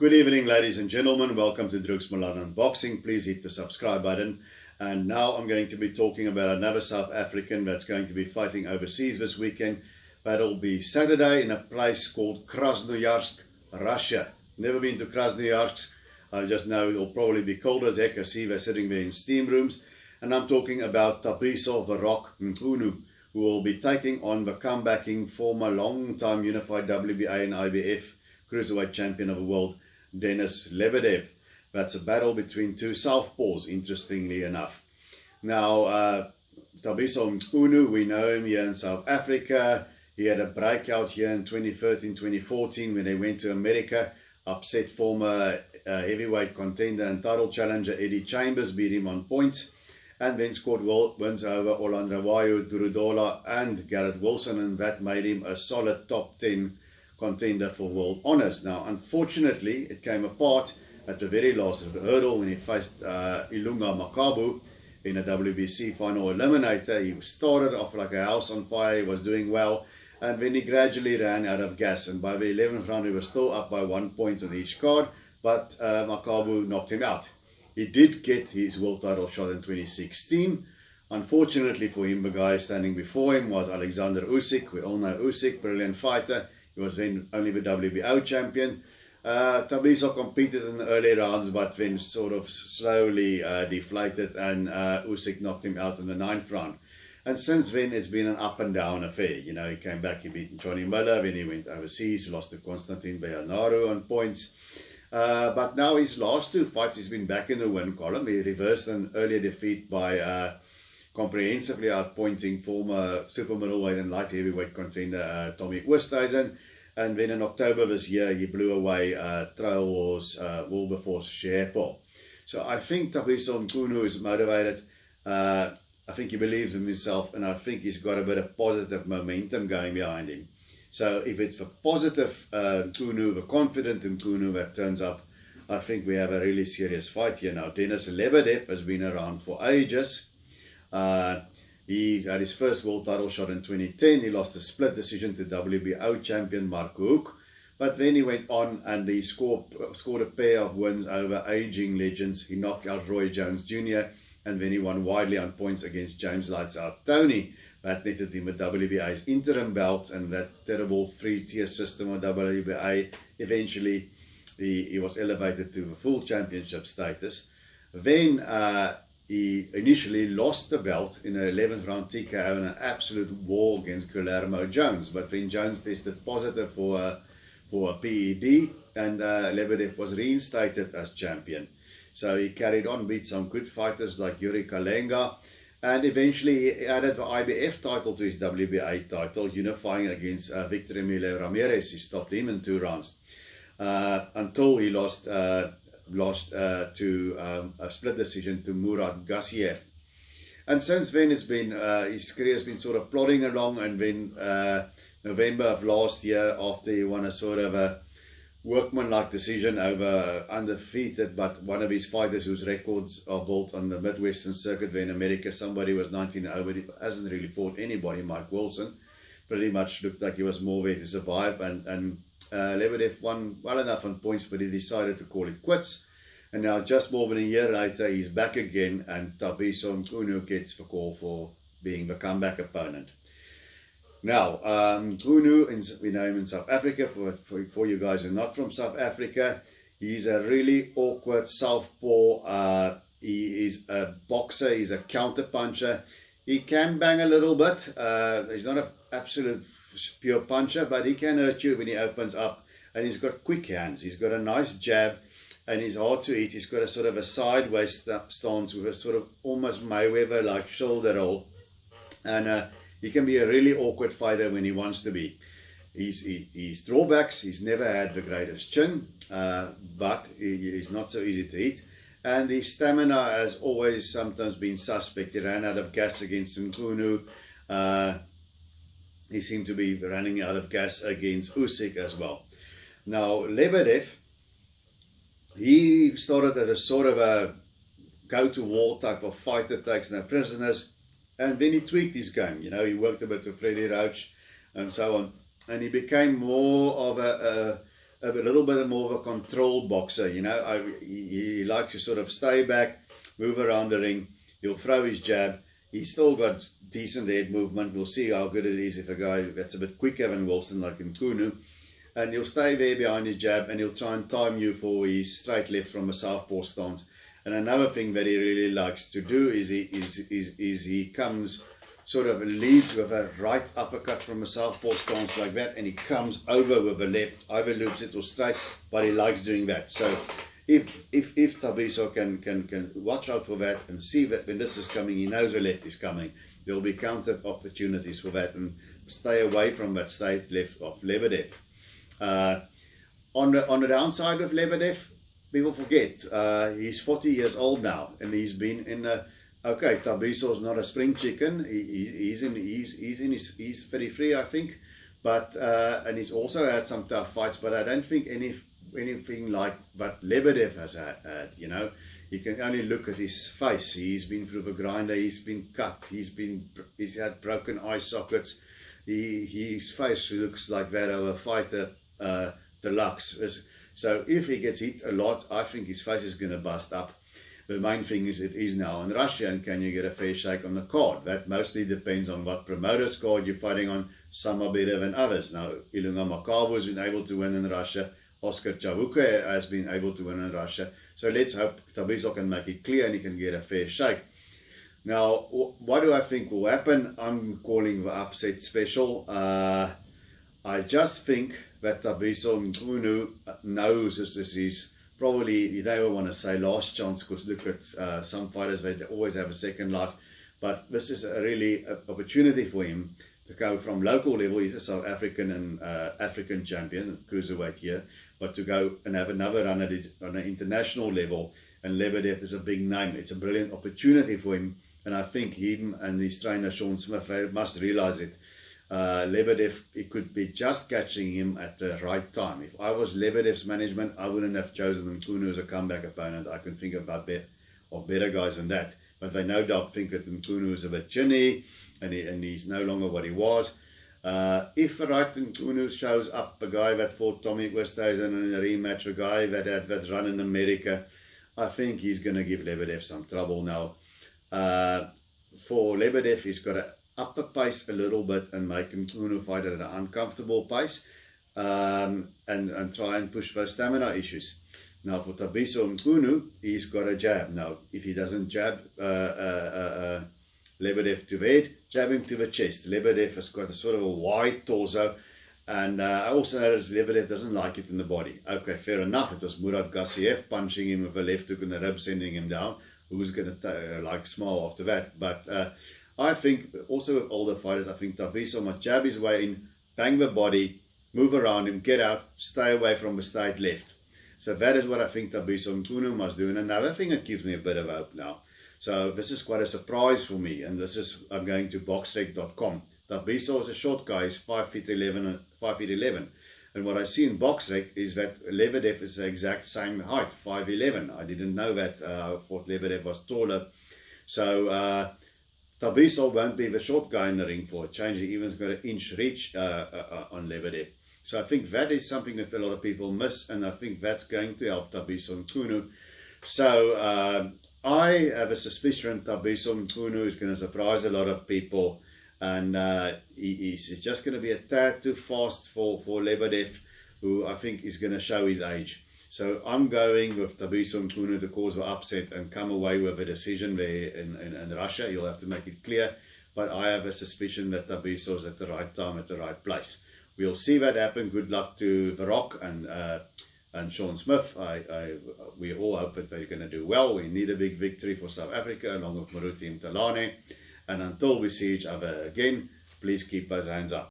Good evening, ladies and gentlemen. Welcome to Drugs Milan Unboxing. Please hit the subscribe button. And now I'm going to be talking about another South African that's going to be fighting overseas this weekend. That'll be Saturday in a place called Krasnoyarsk, Russia. Never been to Krasnoyarsk. I just know it'll probably be cold as heck. I see they're sitting there in steam rooms. And I'm talking about Thabiso the Rock Mchunu, who will be taking on the comebacking former long-time unified WBA and IBF cruiserweight champion of the world, Denis Lebedev. That's a battle between two southpaws, interestingly enough. Now, Thabiso Mchunu, we know him here in South Africa. He had a breakout here in 2013, 2014 when they went to America, upset former heavyweight contender and title challenger Eddie Chambers, beat him on points, and then scored wins over Olandrawayo, Durudola and Garrett Wilson, and that made him a solid top 10 contender for world honours. Now, unfortunately, it came apart at the very last hurdle when he faced Ilunga Makabu in a WBC final eliminator. He started off like a house on fire. He was doing well, and then he gradually ran out of gas, and by the 11th round he was still up by 1 point on each card, but Makabu knocked him out. He did get his world title shot in 2016. Unfortunately for him, the guy standing before him was Alexander Usyk. We all know Usyk, brilliant fighter. He was then only the WBO champion. Thabiso competed in the early rounds, but then sort of slowly deflated, and Usyk knocked him out in the 9th round. And since then, it's been an up and down affair. You know, he came back, he beat Johnny Miller, then he went overseas, lost to Konstantin Beanaru on points. But now his last two fights, he's been back in the win column. He reversed an earlier defeat by comprehensively outpointing former super middleweight and light heavyweight contender Tommy Oosthuizen. And then in October this year, he blew away Trail Wars Wilberforce Sherpa. So I think Thabiso Mchunu is motivated. I think he believes in himself, and I think he's got a bit of positive momentum going behind him. So if it's the positive Mchunu, the confident Mchunu that turns up, I think we have a really serious fight here now. Denis Lebedev has been around for ages. He had his first world title shot in 2010. He lost a split decision to WBO champion Marco Hook. But then he went on and he scored a pair of wins over aging legends. He knocked out Roy Jones Jr. and then he won widely on points against James Lights Out Tony. That netted him with WBA's interim belt, and that terrible 3-tier system of WBA. Eventually, he was elevated to the full championship status. Then he initially lost the belt in an 11th round TKO in an absolute war against Guillermo Jones. But then Jones tested positive for a PED, and Lebedev was reinstated as champion. So he carried on, beat some good fighters like Yuri Kalenga, and eventually he added the IBF title to his WBA title, unifying against Victor Emilio Ramirez. He stopped him in 2 rounds until he lost to a split decision to Murat Gassiev. And since then, it's been his career has been sort of plodding along, and then November of last year, after he won a sort of a workman-like decision over undefeated, but one of his fighters whose records are built on the Midwestern circuit there in America, somebody was 19-0, but he hasn't really fought anybody, Mike Wilson. Pretty much looked like he was more there to survive, and Lebedev won well enough on points, but he decided to call it quits. And now, just more than a year later, he's back again, and Thabiso Mchunu gets the call for being the comeback opponent. Now, Mchunu, we know him in South Africa. For you guys who are not from South Africa, he's a really awkward southpaw. He is a boxer, he's a counter puncher. He can bang a little bit. He's not an absolute pure puncher, but he can hurt you when he opens up. And he's got quick hands. He's got a nice jab, and he's hard to eat. He's got a sort of a sideways stance with a sort of almost Mayweather-like shoulder roll. And he can be a really awkward fighter when he wants to be. His drawbacks, he's never had the greatest chin, but he's not so easy to eat. And his stamina has always sometimes been suspect. He ran out of gas against Mchunu. He seemed to be running out of gas against Usyk as well. Now, Lebedev, he started as a sort of a go-to-war type of fighter, takes no prisoners, and then he tweaked his game. You know, he worked a bit with Freddie Roach and so on, and he became more of a little bit more of a controlled boxer, you know. He likes to sort of stay back, move around the ring. He'll throw his jab. He's still got decent head movement. We'll see how good it is if a guy that's a bit quicker than Wilson, like Mchunu. And he'll stay there behind his jab, and he'll try and time you for his straight left from a southpaw stance. And another thing that he really likes to do is he comes, sort of leads with a right uppercut from a southpaw stance like that, and he comes over with a left, either loops it or straight, but he likes doing that. So if Thabiso can watch out for that and see that when this is coming, he knows the left is coming, there'll be counter opportunities for that, and stay away from that straight left of Lebedev. On the downside of Lebedev, people forget he's 40 years old now, and he's been in a okay. Thabiso is not a spring chicken. He's 33, I think, but and he's also had some tough fights. But I don't think anything like what Lebedev has had. You know, you can only look at his face. He's been through the grinder. He's been cut. He's had broken eye sockets. His face looks like that of a fighter deluxe. So if he gets hit a lot, I think his face is going to bust up. The main thing is it is now in Russia, and can you get a fair shake on the card? That mostly depends on what promoter's card you're fighting on. Some are better than others. Now, Ilunga Makabu has been able to win in Russia. Oscar Chavuke has been able to win in Russia. So let's hope Thabiso can make it clear and he can get a fair shake. Now, what do I think will happen? I'm calling the upset special. I just think that Thabiso Mchunu knows this is probably, you never want to say last chance, because look at some fighters, they always have a second life. But this is a really opportunity for him to go from local level. He's a South African and African champion, cruiserweight here, but to go and have another run at it on an international level. And Lebedev is a big name. It's a brilliant opportunity for him. And I think him and his trainer, Sean Smith, they must realize it. Lebedev, it could be just catching him at the right time. If I was Lebedev's management, I wouldn't have chosen Mchunu as a comeback opponent. I can think about better guys than that. But they no doubt think that Mchunu is a bit chinny, and he's no longer what he was. If the right Mchunu shows up, a guy that fought Tommy Westhuizen in a rematch, a guy that had that run in America, I think he's going to give Lebedev some trouble now. For Lebedev, he's got to up the pace a little bit and make Mchunu fight at an uncomfortable pace, and try and push those stamina issues. Now for Thabiso Mchunu, he's got a jab. Now if he doesn't jab Lebedev to the head, jab him to the chest. Lebedev has got a sort of a wide torso, and I also noticed Lebedev doesn't like it in the body. Okay, fair enough. It was Murat Gassiev punching him with a left hook in the ribs, sending him down. Who's going to smile after that? But I think also with older fighters, I think Thabiso must jab his way in, bang the body, move around him, get out, stay away from the straight left. So that is what I think Thabiso Mchunu must do. And another thing that gives me a bit of hope now. So this is quite a surprise for me, and this is, I'm going to boxrec.com. Thabiso is a short guy, he's 5'11", and what I see in BoxRec is that Lebedev is the exact same height, 5'11". I didn't know that. I thought Lebedev was taller. So Thabiso won't be the short guy in the ring for a change. He even's got an inch reach on Lebedev. So I think that is something that a lot of people miss, and I think that's going to help Thabiso Mchunu. So I have a suspicion Thabiso Mchunu is going to surprise a lot of people, and he's just going to be a tad too fast for Lebedev, who I think is going to show his age. So I'm going with Thabiso Mchunu to cause the upset and come away with a decision there in Russia. You'll have to make it clear, but I have a suspicion that Thabiso is at the right time, at the right place. We'll see that happen. Good luck to The Rock and Sean Smith. We all hope that they're going to do well. We need a big victory for South Africa, along with Maruti Mtalane. And until we see each other again, please keep those hands up.